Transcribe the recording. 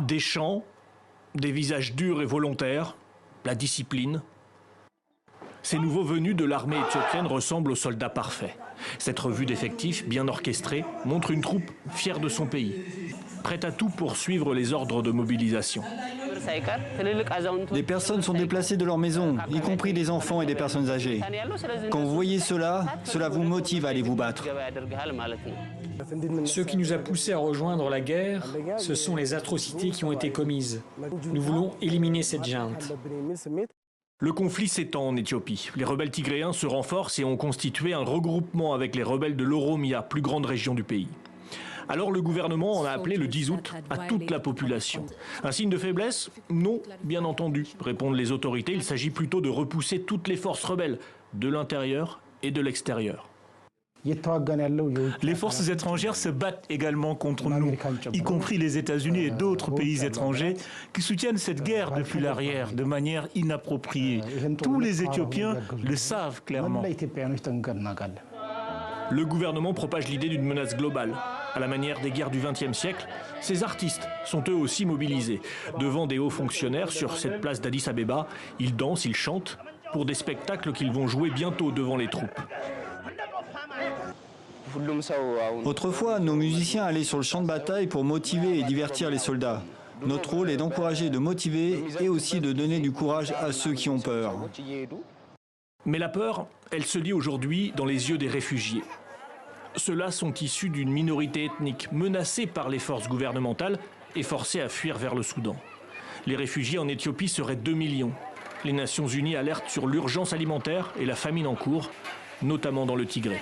Des chants, des visages durs et volontaires, la discipline. Ces nouveaux venus de l'armée éthiopienne ressemblent aux soldats parfaits. Cette revue d'effectifs, bien orchestrée, montre une troupe fière de son pays, prête à tout pour suivre les ordres de mobilisation. Des personnes sont déplacées de leur maison, y compris des enfants et des personnes âgées. Quand vous voyez cela, cela vous motive à aller vous battre. Ce qui nous a poussés à rejoindre la guerre, ce sont les atrocités qui ont été commises. Nous voulons éliminer cette junte. Le conflit s'étend en Éthiopie. Les rebelles tigréens se renforcent et ont constitué un regroupement avec les rebelles de l'Oromia, plus grande région du pays. Alors le gouvernement en a appelé le 10 août à toute la population. Un signe de faiblesse? Non, bien entendu, répondent les autorités. Il s'agit plutôt de repousser toutes les forces rebelles, de l'intérieur et de l'extérieur. Les forces étrangères se battent également contre nous, y compris les États-Unis et d'autres pays étrangers qui soutiennent cette guerre depuis l'arrière de manière inappropriée. Tous les Éthiopiens le savent clairement. Le gouvernement propage l'idée d'une menace globale. À la manière des guerres du XXe siècle, ces artistes sont eux aussi mobilisés. Devant des hauts fonctionnaires sur cette place d'Addis Abeba, ils dansent, ils chantent pour des spectacles qu'ils vont jouer bientôt devant les troupes. Autrefois, nos musiciens allaient sur le champ de bataille pour motiver et divertir les soldats. Notre rôle est d'encourager, de motiver et aussi de donner du courage à ceux qui ont peur. Mais la peur, elle se lit aujourd'hui dans les yeux des réfugiés. Ceux-là sont issus d'une minorité ethnique menacée par les forces gouvernementales et forcés à fuir vers le Soudan. Les réfugiés en Éthiopie seraient 2 millions. Les Nations Unies alertent sur l'urgence alimentaire et la famine en cours, notamment dans le Tigré.